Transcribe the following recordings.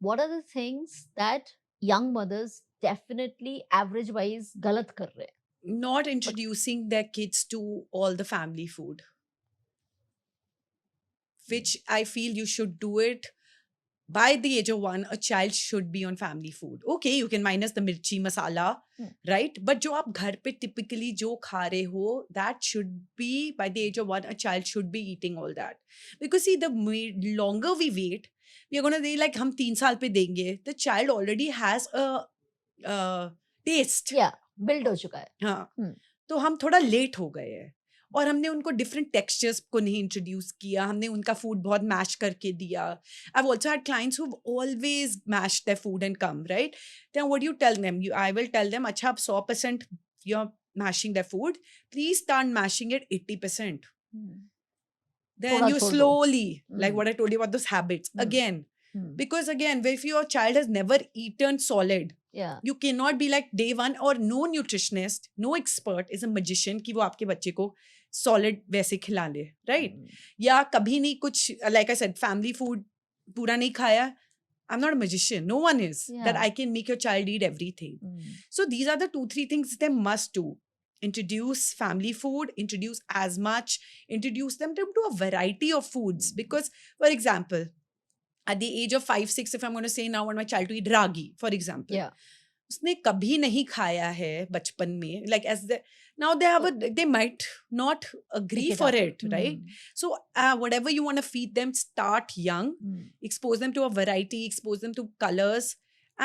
what are the things that young mothers definitely average wise गलत कर रहे हैं? Not introducing their kids to all the family food, which I feel you should do it by the age of 1. A child should be on family food. Okay, you can minus the mirchi masala, right? But jo aap ghar pe typically jo kha rahe ho, that should be by the age of 1. A child should be eating all that, because see, the longer we wait, we are going to say like hum 3 saal pe denge. The child already has a taste. Yeah, build हो चुका है. हाँ, तो हम थोड़ा late हो गए हैं और हमने उनको डिफरेंट टेक्सचर्स को नहीं इंट्रोड्यूस किया. हमने उनका फूड बहुत मैश करके दिया. I also had clients who always mash their food and come, right? Then what you tell them? I will tell them, अच्छा आप 100% you are mashing their food, please start mashing it 80%. Then थोड़ा you छोड़ दो. slowly, like what I told you about those habits, again, because again, if your child has never eaten solid, Yeah. you cannot be like day one, or no nutritionist, no expert is a magician कि वो आपके बच्चे को solid वैसे खिला ले, right? या कभी नहीं कुछ, like I said, family food पूरा नहीं खाया. I'm not a magician. No one is. That Yeah. I can make your child eat everything. So these are the 2-3 things they must do. Introduce family food, introduce as much, introduce them to a variety of foods. Because, for example, at the age of 5-6, if I'm going to say now I want my child to eat ragi, for example, Yeah. उसने कभी नहीं खाया है बचपन में, like as the now they have a, they might not agree Pick it for up. it, right? So whatever you want to feed them, start young, expose them to a variety, expose them to colors,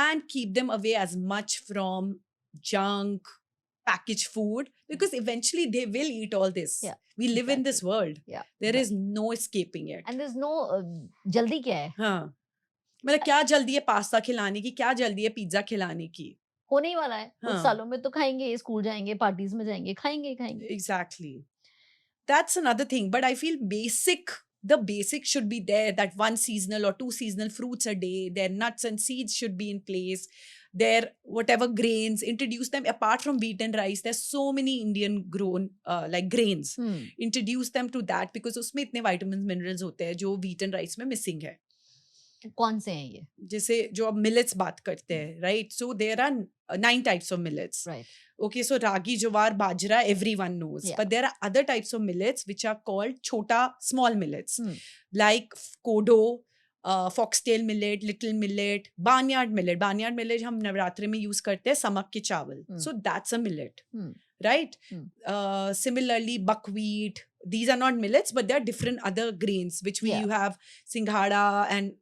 and keep them away as much from junk packaged food, because eventually they will eat all this. Yeah, we live in this world. Yeah. There is no escaping it. And there's no जल्दी क्या है? हाँ, मतलब क्या जल्दी है pasta खिलाने की, क्या जल्दी है पिज्जा खिलाने की? होने ही वाला है. कुछ हाँ. सालों में तो खाएंगे, स्कूल जाएंगे, पार्टीज में जाएंगे, खाएंगे ही खाएंगे. Exactly. That's another thing. But I feel the basic should be there, that 1 seasonal or 2 seasonal fruits a day. Their nuts and seeds should be in place. Their whatever grains, introduce them apart from wheat and rice. There's so many Indian grown like grains. Introduce them to that, because उसमें इतने vitamins, minerals होते हैं जो wheat and rice में missing है. कौन से हैं ये? जैसे जो अब millets बात करते हैं, right? So there are 9 types of millets. Right. Okay, so ragi, jowar, bajra, everyone knows. Yeah. But there are other types of millets which are called chota, small millets, like kodo, foxtail millet, little millet, barnyard millet. Barnyard millet हम नवरात्रि में use करते हैं samak के चावल. So that's a millet, right? Similarly, buckwheat. These are not millets, but there are different other grains which you have singhada and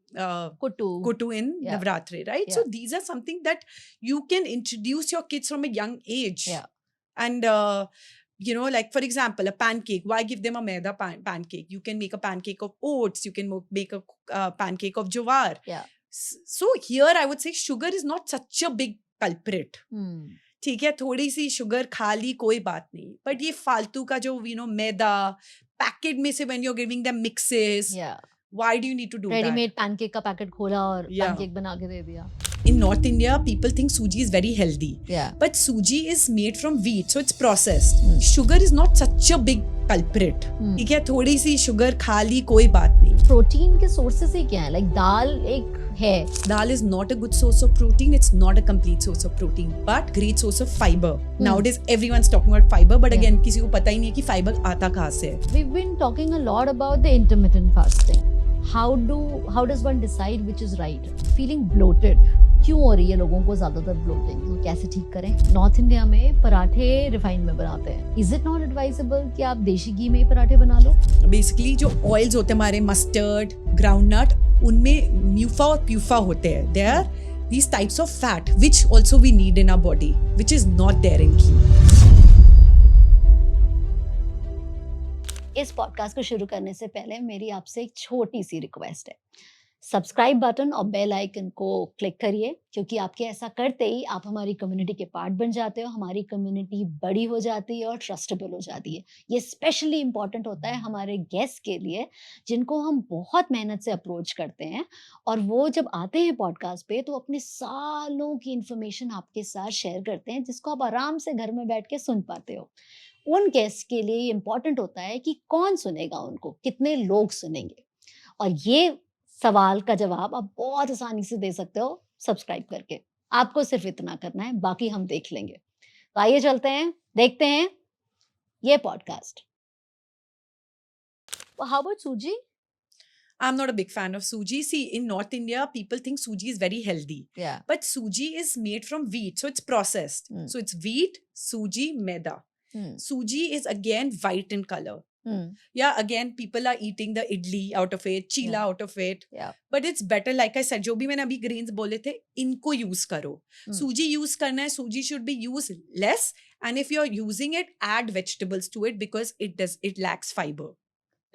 kuttu in Navratri, right? So these are something that you can introduce your kids from a young age. Yeah. And you know, like for example, a pancake. Why give them a maida pancake? You can make a pancake of oats. You can make a pancake of jowar. Yeah. So here I would say sugar is not such a big culprit. ठीक है, थोड़ी सी sugar खा ली कोई बात नहीं, but ये फालतू का जो मैदा पैकेट में से when you are giving them mixes, why do you need to do that? Readymade pancake का पैकेट खोला और पैनकेक बना के दे दिया. In North India, people think suji is very healthy. Yeah. But suji is made from wheat, so it's processed. Sugar is not such a big culprit. ठीक है, थोड़ी सी sugar खा ली कोई बात नहीं. प्रोटीन के सोर्सेस ही क्या है? लाइक दाल एक है. Dal is not a good source of protein. It's not a complete source of protein, but great source of fiber. Nowadays, everyone's talking about fiber, but again, किसी को पता ही नहीं है कि fiber आता कहाँ से है. We've been talking a lot about the intermittent fasting. How does one decide which is right? Feeling bloated. क्यों हो रही है लोगों को ज्यादातर ब्लोटिंग? तो कैसे ठीक करें? नॉर्थ इंडिया में पराठे रिफाइंड में बनाते हैं. इज इट नॉट एडवाइजेबल कि आप देशी घी में ही पराठे बना लो? बेसिकली जो ऑयल्स होते हैं हमारे, मस्टर्ड, ग्राउंडनट, उनमें म्यूफा और प्यूफा होते हैं. They are these types of fat which also we need in our body, which is not there in ghee. इस पॉडकास्ट को शुरू करने से पहले मेरी आपसे एक छोटी सी रिक्वेस्ट है. सब्सक्राइब बटन और बेल आइकन को क्लिक करिए, क्योंकि आपके ऐसा करते ही आप हमारी कम्युनिटी के पार्ट बन जाते हो. हमारी कम्युनिटी बड़ी हो जाती है और ट्रस्टेबल हो जाती है. ये स्पेशली इम्पॉर्टेंट होता है हमारे गेस्ट के लिए, जिनको हम बहुत मेहनत से अप्रोच करते हैं, और वो जब आते हैं पॉडकास्ट पे तो अपने सालों की इन्फॉर्मेशन आपके साथ शेयर करते हैं, जिसको आप आराम से घर में बैठ के सुन पाते हो. उन गेस्ट के लिए इम्पॉर्टेंट होता है कि कौन सुनेगा उनको, कितने लोग सुनेंगे, और ये सवाल का जवाब आप बहुत आसानी से दे सकते हो सब्सक्राइब करके। आपको सिर्फ इतना करना है, बाकी हम देख लेंगे। तो आइए चलते हैं, देखते हैं ये पॉडकास्ट। हाउ अबाउट सूजी? I'm not a big fan of suji. See, in North India, people think suji is very healthy. Yeah. But suji is made from wheat, so it's processed. Mm. So it's wheat, suji, maida. Hmm. Suji is again white in color. Hmm. Yeah, again, people are eating the idli out of it, chila Yeah. out of it. Yeah. But it's better, like I said, जो भी मैंने अभी grains बोले थे, इनको use करो. सूजी use करना है, सूजी should be used less. And if you're using it, add vegetables to it because it lacks fiber.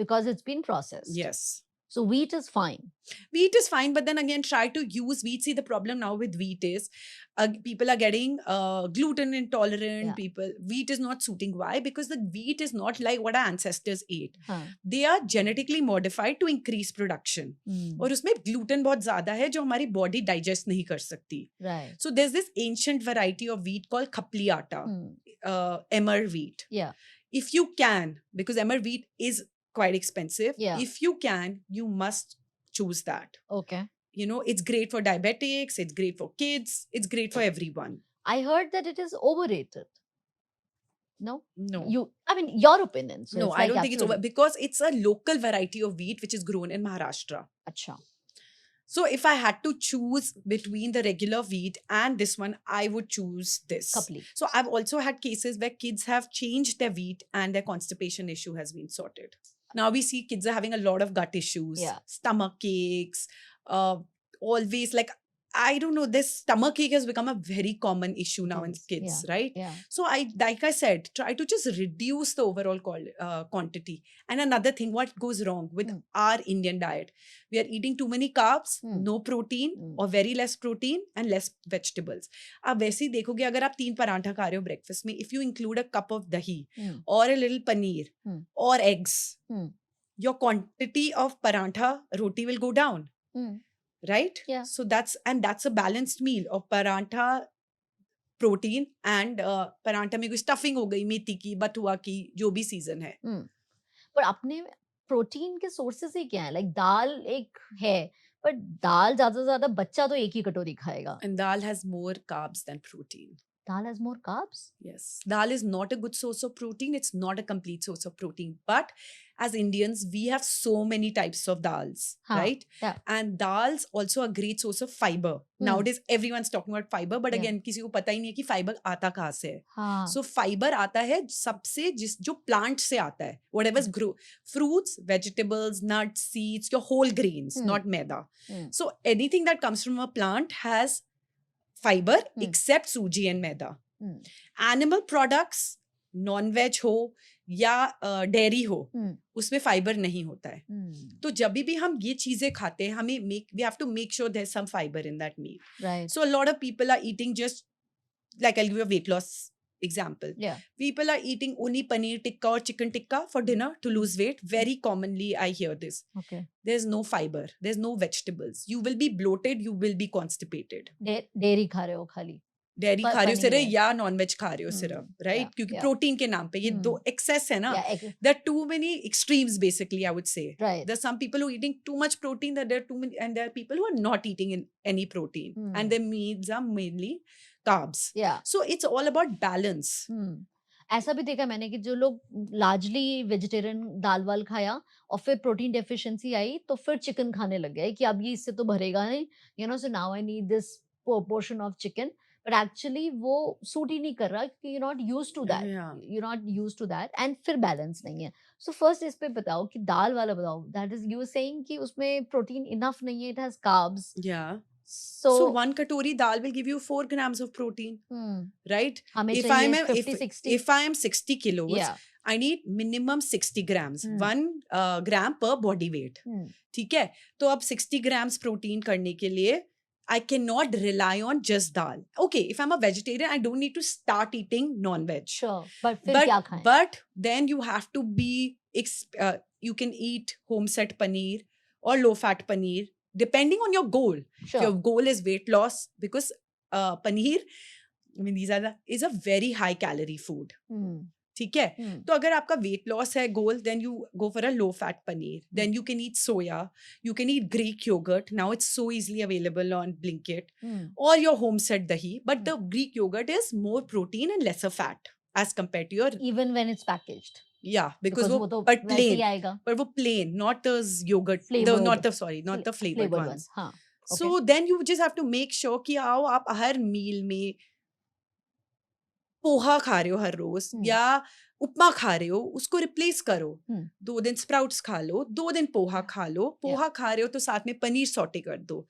Because it's been processed. Yes. So wheat is fine. Wheat is fine, but then again, try to use wheat. See, the problem now with wheat is people are getting gluten intolerant. Yeah. People, wheat is not suiting. Why? Because the wheat is not like what our ancestors ate. Huh. They are genetically modified to increase production. और उसमें gluten बहुत ज़्यादा है जो हमारी body digest नहीं कर सकती. Right. So there's this ancient variety of wheat called khapli atta, emmer wheat. Yeah. If you can, because emmer wheat is quite expensive. Yeah. If you can, you must choose that. Okay. You know, it's great for diabetics, it's great for kids, it's great for everyone. I heard that it is overrated. No? No. I mean, your opinion. So No, it's I like don't think it's over absolute- because it's a local variety of wheat which is grown in Maharashtra. Acha. So if I had to choose between the regular wheat and this one, I would choose this. Khapli. So I've also had cases where kids have changed their wheat and their constipation issue has been sorted. Now we see kids are having a lot of gut issues, Yeah. stomach aches, always like, I don't know, this stomach ache has become a very common issue now in Yes, kids, right? Yeah. So like I said, try to just reduce the overall quantity. And another thing, what goes wrong with our Indian diet? We are eating too many carbs, no protein or very less protein and less vegetables. आप वैसे ही देखोगे अगर आप 3 पराठा खा रहे हो breakfast में, if you include a cup of dahi or a little paneer or eggs, your quantity of paratha roti will go down. Right? Yeah. So that's a balanced meal of paratha, protein and paratha में कोई stuffing हो गई मेथी की, बथुआ की, जो भी season है. पर अपने प्रोटीन के सोर्सेस ही क्या है? लाइक दाल एक है, पर दाल ज्यादा से ज्यादा बच्चा तो एक ही कटोरी खाएगा. And dal has more carbs than protein. Dal has more carbs? Yes. Dal is not a good source of protein. It's not a complete source of protein. But as Indians, we have so many types of dals, right? Yeah. And dals also a great source of fiber. Nowadays, everyone's talking about fiber. But again, किसी को पता ही नहीं है कि fiber आता कहाँ से है. So fiber आता है सबसे जो plant से आता है. Whatever's grow. Fruits, vegetables, nuts, seeds, your whole grains, not maida. So anything that comes from a plant has fiber except suji and maida. Animal products, non-veg हो या dairy हो, उसमें fiber नहीं होता है. तो जब भी हम ये चीजें खाते हैं, हमें we have to make sure there's some fiber in that meal. Right. So a lot of people are eating just, like I'll give you a weight loss example. Yeah. People are eating only paneer tikka or chicken tikka for dinner to lose weight. Very commonly I hear this. Okay. There's no fiber. There's no vegetables. You will be bloated. You will be constipated. Dairy खा रहे हो खाली. Dairy खा रहे हो सिर्फ या nonveg खा रहे हो सिर्फ, राइट? क्योंकि प्रोटीन के नाम पे ये दो एक्सेस है ना. There are too many extremes basically, I would say. Right. There's some people who are eating too much protein, that there are too many, and there are people who are not eating any protein, and their meals are mainly carbs. Yeah. So it's all about balance. ऐसा भी देखा मैंने कि जो लोग largely vegetarian दाल वाल खाया और फिर प्रोटीन डेफिशिएंसी आई तो फिर चिकन खाने लग गए कि अब ये इससे तो भरेगा नहीं, you know, so now I need this portion of chicken, but actually वो सूट ही नहीं कर रहा क्योंकि you not used to that, you not used to that, and फिर बैलेंस नहीं है. सो फर्स्ट इस पे बताओ कि दाल वाला बताओ, दैट इज यू सेइंग कि उसमें प्रोटीन इनफ नहीं है, it has carbs. Yeah. So 1 katori dal will give you 4 grams of protein, right? If I am 60 kilos, I need minimum 60 grams, 1 gram per body weight. ठीक है? तो अब 60 grams protein करने के लिए I cannot rely on just dal. Okay, if I'm a vegetarian, I don't need to start eating non-veg. Sure, but फिर क्या खाएं? But then you have to be, you can eat home-set paneer or low-fat paneer, depending on your goal. Sure. If your goal is weight loss, because paneer, I mean, is a very high calorie food. ठीक है. Hmm. तो अगर आपका weight loss है goal, then you go for a low fat paneer. Then you can eat soya, you can eat Greek yoghurt. Now it's so easily available on Blinkit, Hmm. or your home set dahi. But the Greek yogurt is more protein and lesser fat as compared to your, Even when it's packaged. yeah, because वो वो तो but वैसे ही plain, आएगा. but वो plain, not the yogurt, the Flavored. not the sorry, not the flavored Flavored ones. one. हाँ. So then you just have to make sure कि आओ आप हर मील में पोहा खा रहे हो हर रोज या उपमा खा रहे हो, उसको रिप्लेस करो. 2 दिन स्प्राउट्स खा लो, 2 दिन पोहा खा लो. पोहा खा रहे हो तो साथ में पनीर सौटे कर दो.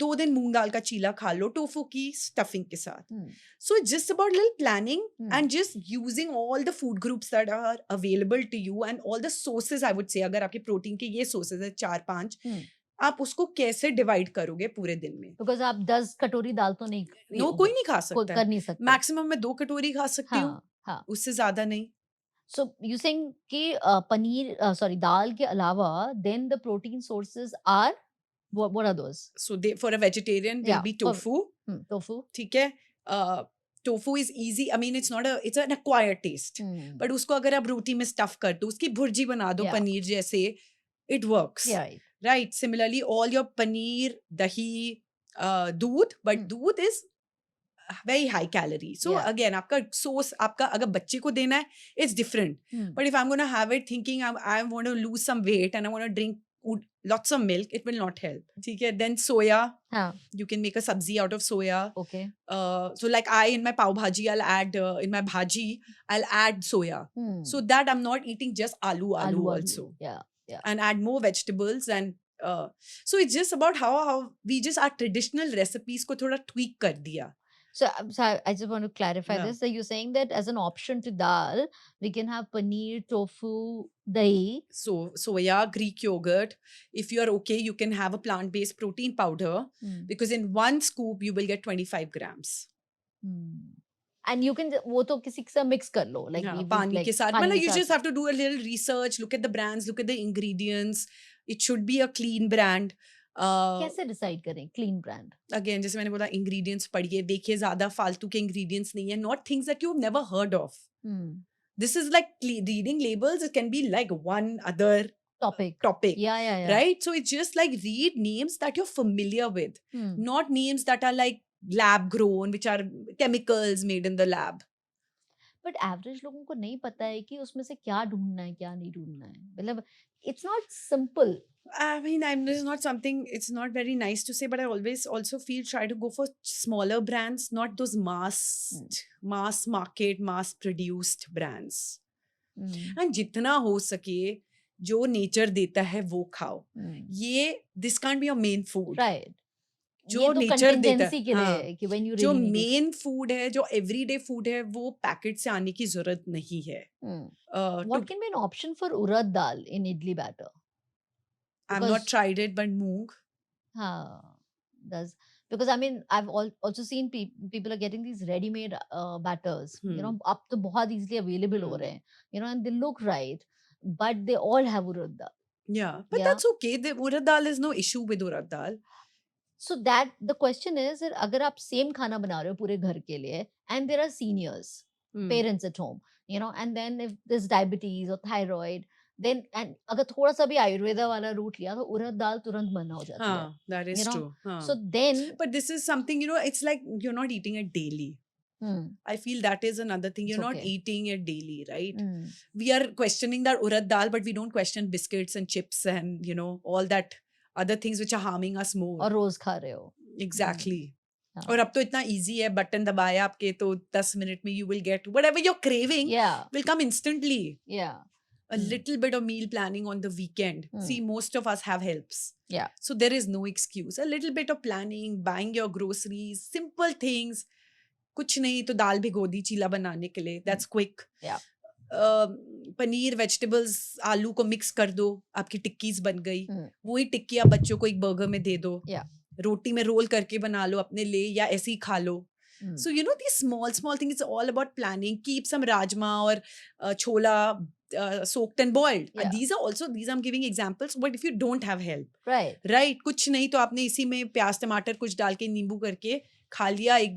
2 दिन मूंग दाल का चीला खा लो टोफू की स्टफिंग के साथ. So it's just about little planning and just using all the food groups that are available to you and all the sources. I would say अगर आपके प्रोटीन के ये sources है 4-5, आप उसको कैसे डिवाइड करोगे पूरे दिन में. Because आप 10 कटोरी दाल तो नहीं नो कोई नहीं खा सकता कर है. नहीं सकते. मैक्सिमम मैं 2 कटोरी खा सकती हूँ, हाँ. उससे ज्यादा नहीं. So you saying कि पनीर sorry दाल के अलावा then the protein sources are what are those? So they, for a vegetarian will Yeah, be tofu. Tofu. ठीक है. Tofu is easy. I mean it's not it's an acquired taste. But उसको अगर आप रोटी में stuff कर दो, उसकी भुर्जी बना दो पनीर जैसे, it works. Right. Similarly all your paneer, दही, दूध, बट दूध is very high calorie. So again, आपका सोर्स, आपका अगर बच्चे को देना है, it's different. But if I'm going to have it thinking I want to lose some weight and I want to drink lots of milk, it will not help. ठीक है. Then soya, you can make a sabzi out of soya. Okay. So like in my pav bhaji, I'll add in my bhaji, I'll add soya. So that I'm not eating just aloo also. Yeah. And add more vegetables and so it's just about how we just our traditional recipes को थोड़ा tweak कर दिया. So I just want to clarify this. So you're saying that as an option to dal, we can have paneer, tofu, dahi. So soya, Greek yogurt. If you are okay, you can have a plant-based protein powder because in one scoop you will get 25 grams. And you can वो तो किसी के साथ mix कर लो, like पानी के साथ. मतलब you just have to do a little research, look at the brands, look at the ingredients. It should be a clean brand. कैसे डिसाइड करें क्लीन ब्रांड? अगेन जैसे मैंने बोला, इंग्रेडिएंट्स पढ़िए, देखिए ज्यादा फालतू के इंग्रेडिएंट्स नहीं है. Not things that you have never heard of. This is like reading labels. It can be like one other topic. Yeah. Right? So it's just like read names that you're familiar with, not names that are like lab grown, which are chemicals made in the lab. But average लोगों को नहीं पता है कि उसमें से क्या ढूंढना है, क्या नहीं ढूंढना है. मतलब it's not simple. I mean, this is not something, it's not very nice to say, but I always also feel try to go for smaller brands, not those mass market, mass produced brands. And जितना हो सके जो nature देता है वो खाओ. ये this can't be your main food. Right. जो नेचर देता है कि when you जो really मेन फूड है, जो एवरीडे फूड है, वो पैकेट से आने की जरूरत नहीं है. What can be an option for urad dal in idli batter? I've not tried it, but moong. Because I mean, I've also seen people are getting these ready-made batters. You know, अब तो बहुत easily available हो रहे हैं. You know, and they look right, but they all have urad dal. Yeah, but that's okay. The urad dal is no issue with urad dal. So that the question is that अगर आप same खाना बना रहे हो पूरे घर के लिए, and there are seniors, parents at home, you know, and then if there's diabetes or thyroid, then and अगर थोड़ा सा भी आयुर्वेदा वाला रूट लिया तो उड़द दाल तुरंत बना हो जाती है. That is true. So then, but this is something, you know, it's like you're not eating it daily. I feel that is another thing. You're not eating it daily, right? We are questioning that urad dal, but we don't question biscuits and chips and, you know, all that other things which are harming us more. और रोज खा रहे हो. Exactly. और अब तो इतना easy है, button दबाया आपके तो 10 मिनट में you will get whatever you're craving will come instantly. A little bit of meal planning on the weekend. See, most of us have helps. So there is no excuse. A little bit of planning, buying your groceries, simple things. कुछ नहीं तो दाल भिगो दी चीला बनाने के लिए. That's quick. Paneer, vegetables, आलू को mix कर दो, आपकी टिक्कीज बन गई. वही टिक्की आप बच्चों को एक बर्गर में दे दो. रोटी में रोल करके बना लो अपने लिए या ऐसे ही खा लो. So you know, these small things, it's all about planning. Keep some rajma or chola soaked and boiled. These I'm giving examples, but if you don't have help, right, कुछ नहीं तो आपने इसी में प्याज टमाटर कुछ डाल के नींबू करके खा लिया, एक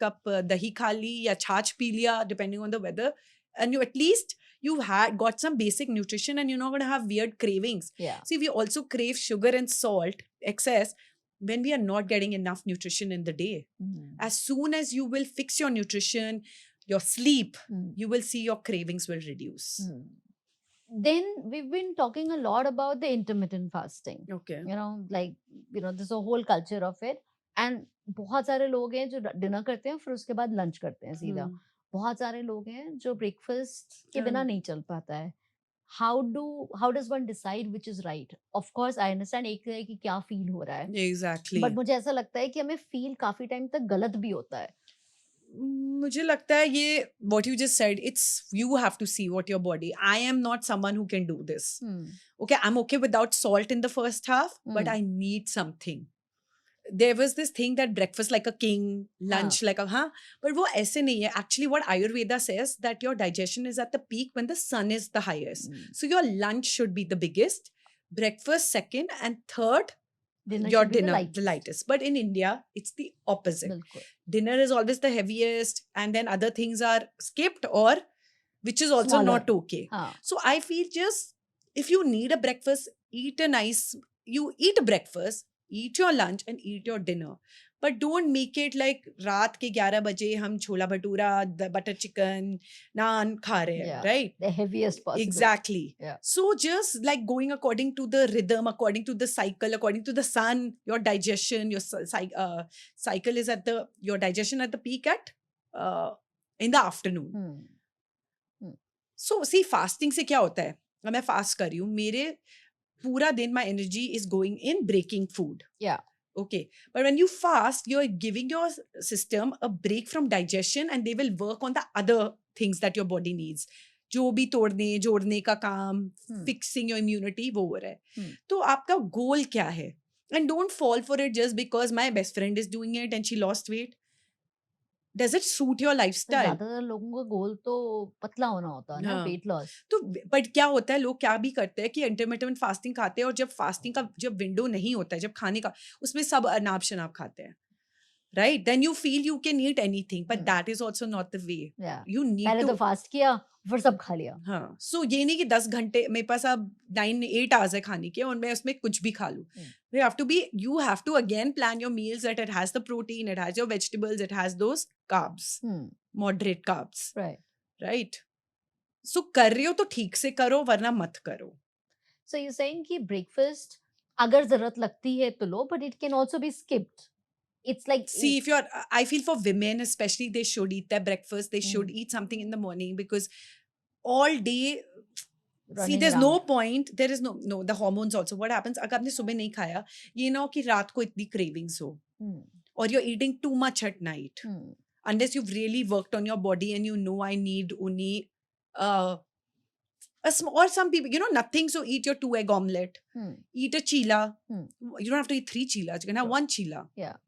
कप दही खा ली या छाछ पी लिया, depending on the weather, and you at least you've got some basic nutrition, and you're not going to have weird cravings. Yeah. See, we also crave sugar and salt excess when we are not getting enough nutrition in the day. As soon as you will fix your nutrition, your sleep, you will see your cravings will reduce. Then we've been talking a lot about the intermittent fasting. Okay. There's a whole culture of it. And बहुत सारे लोग हैं जो dinner करते हैं फिर उसके बाद लंच करते हैं सीधा. बहुत सारे लोग हैं जो ब्रेकफास्ट के बिना नहीं चल पाता है. How does one decide which is right? Of course, I understand एक है कि क्या फील हो रहा है. Exactly. But मुझे ऐसा लगता है कि हमें फील काफी टाइम तक गलत भी होता है. मुझे लगता है ये what you just said, it's you have to see what your body. I am not someone who can do this. Okay, I'm okay without salt in the first half, but I need something. There was this thing that breakfast like a king, lunch like a but वो ऐसे नहीं है. Actually, what Ayurveda says that your digestion is at the peak when the sun is the highest. So your lunch should be the biggest, breakfast second, and third your dinner the lightest. But in India, it's the opposite. बिल्कुल. Dinner is always the heaviest, and then other things are skipped, or which is also Smaller. not okay. So I feel just if you need a breakfast, you eat a breakfast, eat your lunch and eat your dinner. But don't make it like रात के 11 बजे हम छोला bhatura, butter chicken, naan खा रहे हैं, right? The heaviest possible. Exactly. Yeah. So just like going according to the rhythm, according to the cycle, according to the sun, your digestion, your cycle is your digestion at the peak at in the afternoon. So see, fasting से क्या होता है? मैं fast कर रही हूँ, मेरे पूरा दिन my energy is going in breaking food. Yeah. Okay, but when you fast, you're giving your system a break from digestion, and they will work on the other things that your body needs. जो भी तोड़ने जोड़ने का काम, fixing your immunity, वो हो रहा है. तो आपका goal क्या है? And don't fall for it just because my best friend is doing it and she lost weight. Does it suit your lifestyle? ज्यादातर लोगों का गोल तो पतला होना होता है ना, weight loss. तो बट क्या होता है, लोग क्या भी करते हैं कि इंटरमिटेंट फास्टिंग खाते हैं, और जब फास्टिंग का जब विंडो नहीं होता है, जब खाने का, उसमें सब अनाप शनाप खाते हैं, right? Then you feel you can eat anything, but that is also not the way. Yeah. You need पहले to तो फास्ट किया फिर सब खा लिया. हाँ, so ये नहीं कि 10 घंटे मेरे पास अब 8 hours है खाने के और मैं उसमें कुछ भी खा लूँ. You have to again plan your meals that it has the protein, it has your vegetables, it has those carbs, moderate carbs. Right? So कर रहे हो तो ठीक से करो, वरना मत करो. So you're saying कि breakfast अगर जरूरत लगती है तो लो, but it can also be skipped. It's like, see, I feel for women especially, they should eat their breakfast, they should eat something in the morning, because all day see, there's no point, there is no the hormones also. What happens अगर आपने सुबह नहीं खाया, ये ना हो कि रात को इतनी cravings हो, or you're eating too much at night, unless you've really worked on your body and you know I need only or some people, nothing, so eat your 2 egg omelette, eat a chila. You don't have to eat 3 chilas, you can have 1 chila. Yeah.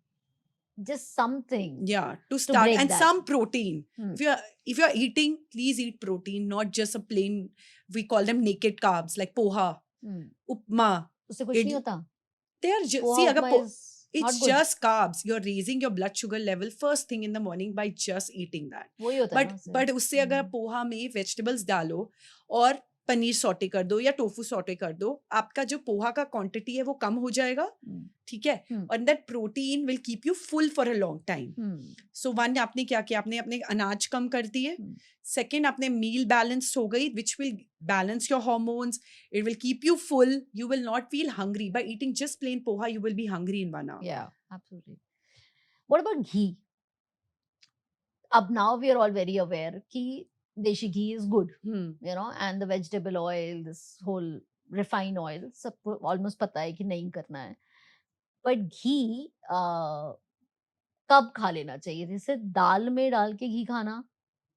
Just something. Yeah, to start, and that. some protein. If you're eating, please eat protein, not just a plain, we call them naked carbs like poha, upma. उससे कुछ नहीं होता. They are just it's just carbs. You're raising your blood sugar level first thing in the morning by just eating that. वही होता है. But उससे अगर पोहा में vegetables डालो और पनीर सॉटे कर दो या टोफू सॉटे कर दो, आपका जो पोहा का क्वांटिटी है वो कम हो जाएगा, ठीक है, और that protein will keep you full for a long time. So one, आपने क्या किया, आपने अपने अनाज कम कर दिए. सेकेंड, आपने मील बैलेंस हो गई, which will balance your hormones, it will keep you full, you will not feel hungry. By eating just plain poha you will be hungry in 1 hour. Yeah, absolutely. What about ghee? Ab now we are all very aware कि deshi ghee is good, and the vegetable oil, this whole refined oil, सबको almost पता है कि नहीं करना है. But ghee कब खा लेना चाहिए? जैसे दाल में डाल के घी खाना,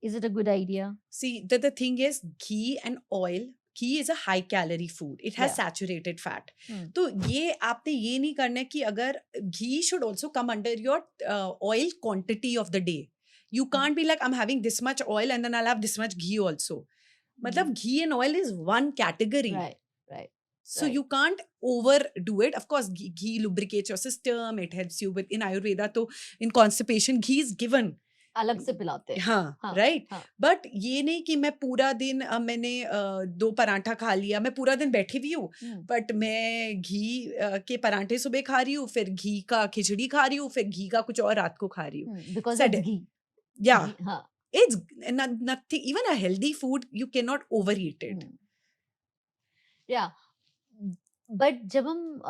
is it a good idea? See, the thing is, ghee and oil, ghee is a high calorie food. It has saturated fat. तो ये आपने ये नहीं करना है कि अगर ghee should also come under your oil quantity of the day. You can't be like, I'm having this much oil and then I'll have this much ghee also. Matlab, ghee and oil is one category. Right. So you can't overdo it. Of course, ghee lubricates your system. It helps you with, in Ayurveda, so in constipation, ghee is given. अलग से पिलाते हैं। हाँ हाँ, right. हाँ। But ये नहीं कि मैं पूरा दिन मैंने 2 पराठा खा लिया, मैं पूरा दिन बैठी भी हूँ, हुँ, बट मैं घी के पराठे सुबह खा रही हूँ, फिर घी का खिचड़ी खा रही हूँ, फिर घी का कुछ और रात को खा रही हूँ। Because it's sudden ghee. Yeah ghee हाँ। It's nothing, even a healthy food you can not overeat it. Hmm, yeah but जब हम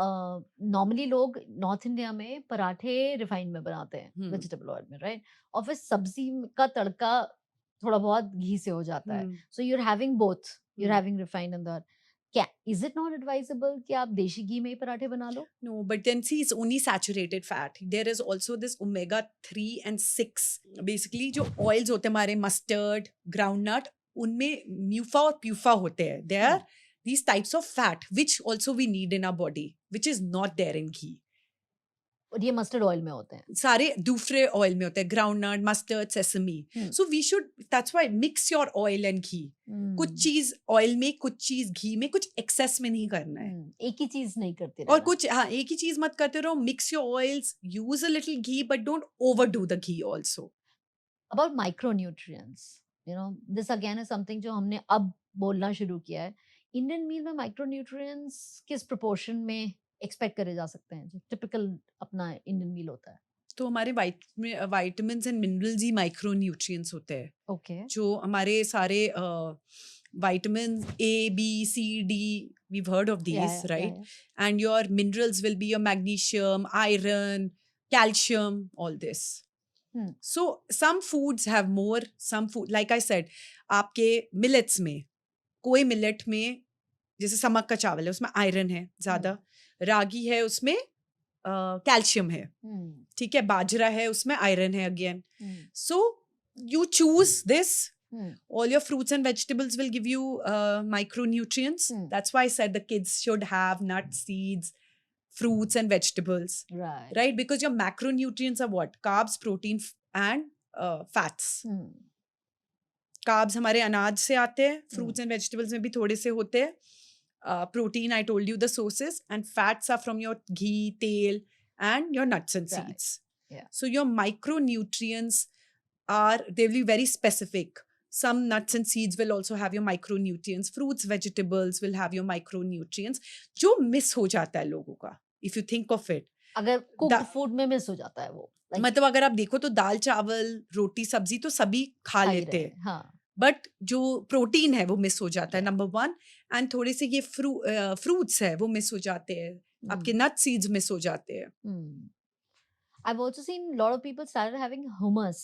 नॉर्मली लोग नॉर्थ इंडिया में पराठे रिफाइंड में बनाते हैं, हम्म वेजिटेबल ऑयल में, राइट? और फिर सब्ज़ी का तड़का थोड़ा बहुत घी से हो जाता है। Hmm so you are having both, you are hmm having refined and that. क्या इज़ इट नॉट एडवाइजेबल कि आप देशी घी में ही पराठे बना लो? No, but then see, it's only saturated fat. There is also this omega 3 and 6. Basically, जो oils होते हैं हमारे mustard, groundnut, उनमें म्यूफा और प्यूफा होते हैं. They are these types of fat which also we need in our body, which is not there in ghee. और ये मस्टर्ड ऑयल में होते हैं। सारे दूसरे ऑयल में होते हैं, groundnut, mustard, sesame. Hmm, so we should, that's why mix your oil and ghee. कुछ हुँ, चीज ऑयल में, कुछ चीज घी में, कुछ एक्सेस में नहीं करना है. एक ही चीज़ नहीं करते और रहना। कुछ हाँ, एक ही चीज मत करते रहो. Mix your oils, use a little ghee, but don't overdo the ghee also. About micronutrients, you know, this again is something जो हमने अब बोलना शुरू किया है। इंडियन मील में माइक्रोन्यूट्रिएंट्स किस प्रोपोर्शन में एक्सपेक्ट करे जा सकते हैं जो टिपिकल अपना इंडियन मील होता है? तो हमारे vitamin and minerals he micro nutrients होते हैं. ओके। जो हमारे सारे vitamins A, B, C, D, we've heard of या these, या right? And your minerals will be your magnesium, iron, calcium, all this. Hmm. So some foods have more, some food, like I said, आपके millets में, कोई millet में, जैसे समक का चावल है, उसमें आयरन है ज़्यादा, रागी है, उसमें कैल्शियम है, ठीक है, बाजरा है, उसमें आयरन है again. So you choose this. All your fruits and vegetables will give you micronutrients. That's why I said the kids should have nuts, seeds, fruits and vegetables, right. right? Because your macronutrients are what? Carbs, protein and fats. Carbs हमारे अनाज से आते हैं, fruits and vegetables में भी थोड़े से होते हैं. Protein, I told you the sources, and fats are from your ghee, तेल, and your nuts and Right. seeds. Yeah. So your micronutrients are, they will be very specific. Some nuts and seeds will also have your micronutrients. Fruits, vegetables will have your micronutrients. जो miss हो जाता है लोगों का, if you think of it. अगर cooked food में miss हो जाता है वो, like मतलब अगर आप देखो तो दाल चावल रोटी सब्जी तो सभी खा खा ही लेते रहे हैं, हैं, हाँ। बट जो प्रोटीन है वो मिस हो जाता है, Yeah. नंबर 1. एंड थोड़े से ये फ्रूट्स है वो मिस हो जाते हैं, आपके नट सीड्स मिस हो जाते हैं. I've also seen a lot of people started having hummus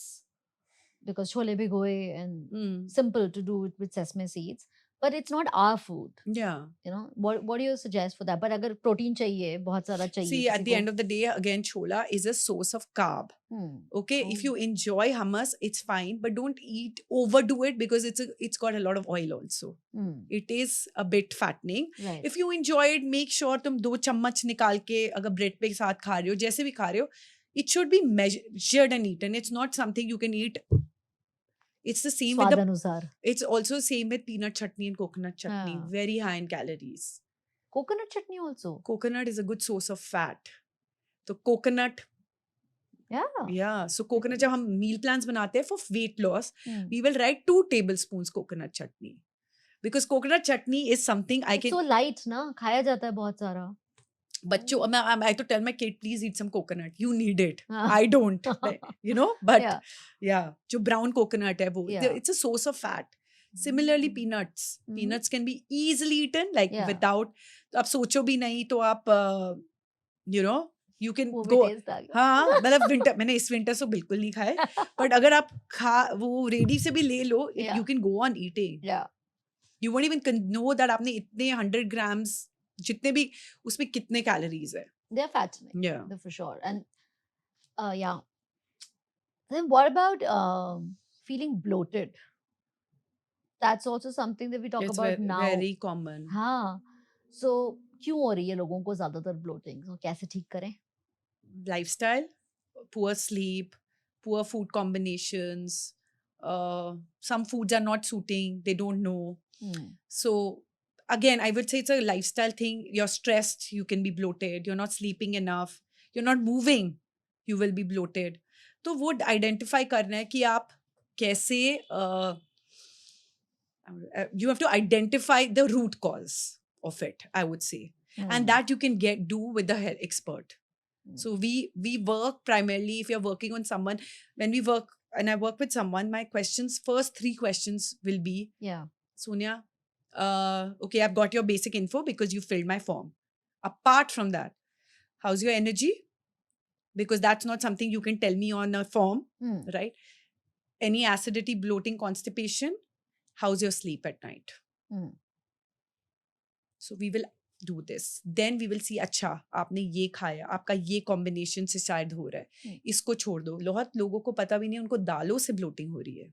because chole bhigoye and simple to do it with sesame seeds, but it's not our food. Yeah. You know, what do you suggest for that? But अगर protein चाहिए, बहुत सारा चाहिए See, किसी at the को, end of the day, again, chola is a source of carb. Okay, if Oh. you enjoy hummus, it's fine, but don't overdo it because it's got a lot of oil also. It is a bit fattening. Right. If you enjoy it, make sure तुम 2 चम्मच निकाल के अगर bread पे साथ खा रहे हो, जैसे भी खा रहे हो, it should be measured and eaten. It's not something you can eat. It's the same with स्वाद अनुसार। it's also same with peanut chutney and coconut chutney. हाँ। Very high in calories. Coconut chutney also? Coconut is a good source of fat. तो coconut, Yeah. so coconut जब हम meal plans बनाते हैं for weight loss, we will write 2 tablespoons coconut chutney. Because coconut chutney is something I It's can. so light ना, खाया जाता है बहुत सारा। बच्चों, I to tell my kid, please eat some coconut. You need it. हाँ। I don't. You know, but Yeah. yeah, जो brown coconut है वो, Yeah. it's a source of fat. Similarly, peanuts. Peanuts can be easily eaten, like Yeah. without. तो आप सोचो भी नहीं तो आप, you know, you can वो भी go. taste आ गया। हाँ, मतलब विंटर, मैंने इस विंटर से बिल्कुल नहीं खाए, बट अगर आप वो रेडी से भी ले लो, Yeah. you can go on eating. Yeah. You won't even know that आपने इतने 100 grams, जितने भी उसमें कितने कैलोरीज है. They're fattening. Yeah. They're for sure. And yeah. Then what about feeling bloated? That's also something that we talk It's about now. very common. हाँ. So क्यों हो रही है लोगों को ज्यादातर bloating? So कैसे ठीक करें? Lifestyle, poor sleep, poor food combinations. Some foods are not suiting. They don't know. So again, I would say it's a lifestyle thing. You're stressed, you can be bloated. You're not sleeping enough. You're not moving. you will be bloated. तो वो identify करना है कि आप कैसे you have to identify the root cause of it, I would say. And that you can do with the expert. So we work primarily, if you're working on someone, when we work and I work with someone, my first 3 questions will be, Yeah. Sonia, okay, I've got your basic info because you filled my form. Apart from that, how's your energy? Because that's not something you can tell me on a form, right? Any acidity, bloating, constipation? How's your sleep at night? So we will do this. Then we will see, अच्छा आपने ये खाया, आपका ये combination से शायद हो रहा है, इसको छोड़ दो. बहुत लोगों को पता भी नहीं, उनको दालों से bloating हो रही है,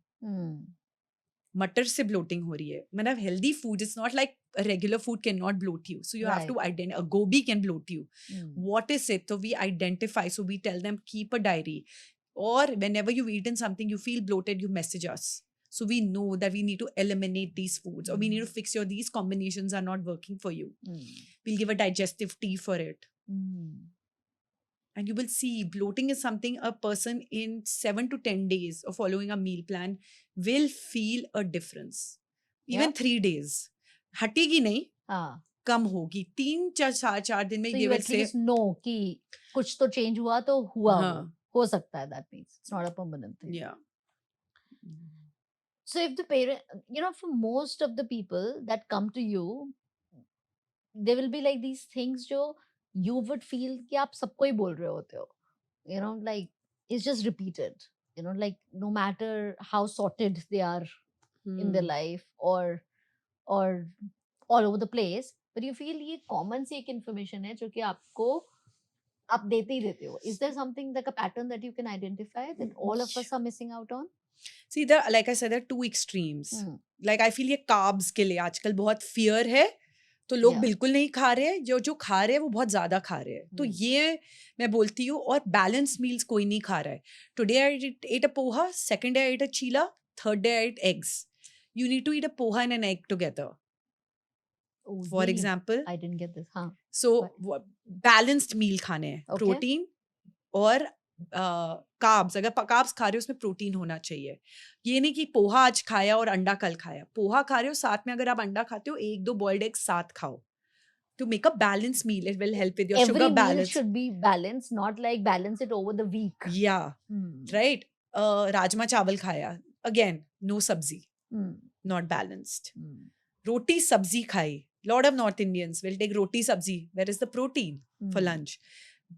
मटर से bloating हो रही है. मतलब healthy food, it's not like a regular food cannot bloat you. So you have to identify. A gobi can bloat you. What is it? So we identify. So we tell them, keep a diary. Or whenever you've eaten something, you feel bloated, you message us. So we know that we need to eliminate these foods, or we need to fix these combinations are not working for you. We'll give a digestive tea for it. And you will see bloating is something a person in 7 to 10 days of following a meal plan will feel a difference. Even 3 days. हटेगी नहीं, कम होगी. 3-4 दिन में so ये you at least know कि कुछ तो change हुआ तो हुआ हो सकता है. That means it's not a permanent thing. Yeah. So if the parent, for most of the people that come to you, there will be like these things जो you would feel कि आप सबको ही बोल रहे होते हो. Like it's just repeated. Like no matter how sorted they are in their life or all over the place, but you feel ये common सी एक information है जो कि आपको आप देते ही देते हो. Is there something like a pattern that you can identify that all of us are missing out on? See, like I said, there are 2 extremes. Like I feel ये carbs के लिए आजकल बहुत fear है, तो लोग बिल्कुल नहीं खा रहे हैं. जो खा रहे हैं वो बहुत ज्यादा खा रहे हैं. तो ये मैं बोलती हूँ. और balanced meals कोई नहीं खा रहा है. Today I ate a poha, second day I ate a chila, third day I ate eggs. You need to eat a poha and an egg together. Oh, for example, I didn't get this. So balanced meal खाने हैं. Okay. Protein और carbs. अगर carbs खा रहे हो उसमें protein होना चाहिए. ये नहीं कि पोहा आज खाया और अंडा कल खाया. पोहा खा रहे हो, साथ में अगर आप अंडा खाते हो, 1-2 बॉइल्ड एग साथ खाओ. To make a balanced meal, it will help with your Every sugar meal balance. should be balanced, not like balance it over the week. Yeah, right. Rajma चावल खाया, again no sabzi, not balanced. Roti sabzi खाई. Lot of North Indians will take roti sabzi. Where is the protein for lunch?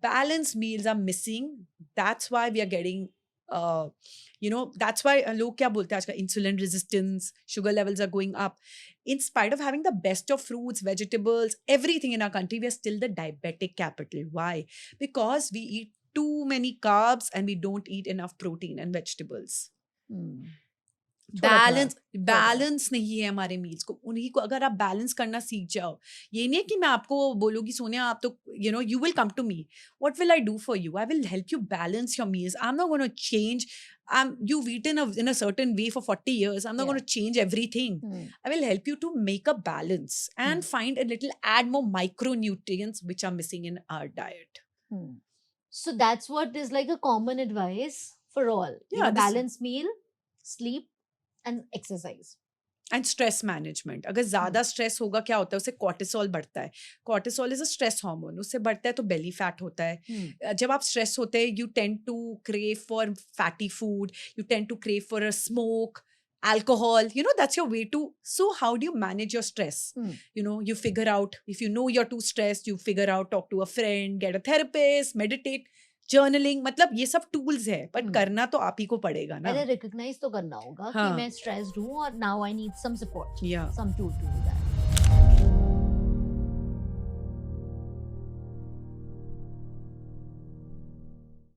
Balanced meals are missing. That's why we are getting, that's why लोग क्या बोलते हैं आजकल, insulin resistance, sugar levels are going up. In spite of having the best of fruits, vegetables, everything in our country, we are still the diabetic capital. Why? Because we eat too many carbs and we don't eat enough protein and vegetables. Balance नहीं है हमारे meals को. उन्हीं को अगर आप balance करना सीख जाओ. ये नहीं है कि मैं आपको बोलूँगी सोनिया आप तो you will come to me. What will I do for you? I will help you balance your meals. I'm not going to change. You've eaten in a certain way for 40 years. I'm not going to change everything. I will help you to make a balance and find add more micronutrients which are missing in our diet. So that's what is like a common advice for all. Yeah, balanced meal, sleep and exercise. And stress management. अगर ज़्यादा stress होगा क्या होता है, उससे cortisol बढ़ता है. Cortisol is a stress hormone. उससे बढ़ता है तो belly fat होता है. जब आप stress होते हैं, you tend to crave for fatty food. You tend to crave for a smoke, alcohol. That's your way to. So how do you manage your stress? You figure out, if you know you're too stressed, you figure out, talk to a friend, get a therapist, meditate. Journaling, मतलब ये सब tools है, but करना तो आप ही को पड़ेगा ना. पहले रिकॉग्नाइज तो करना होगा कि मैं स्ट्रेस्ड हूँ और now I need some support, some tool to do that.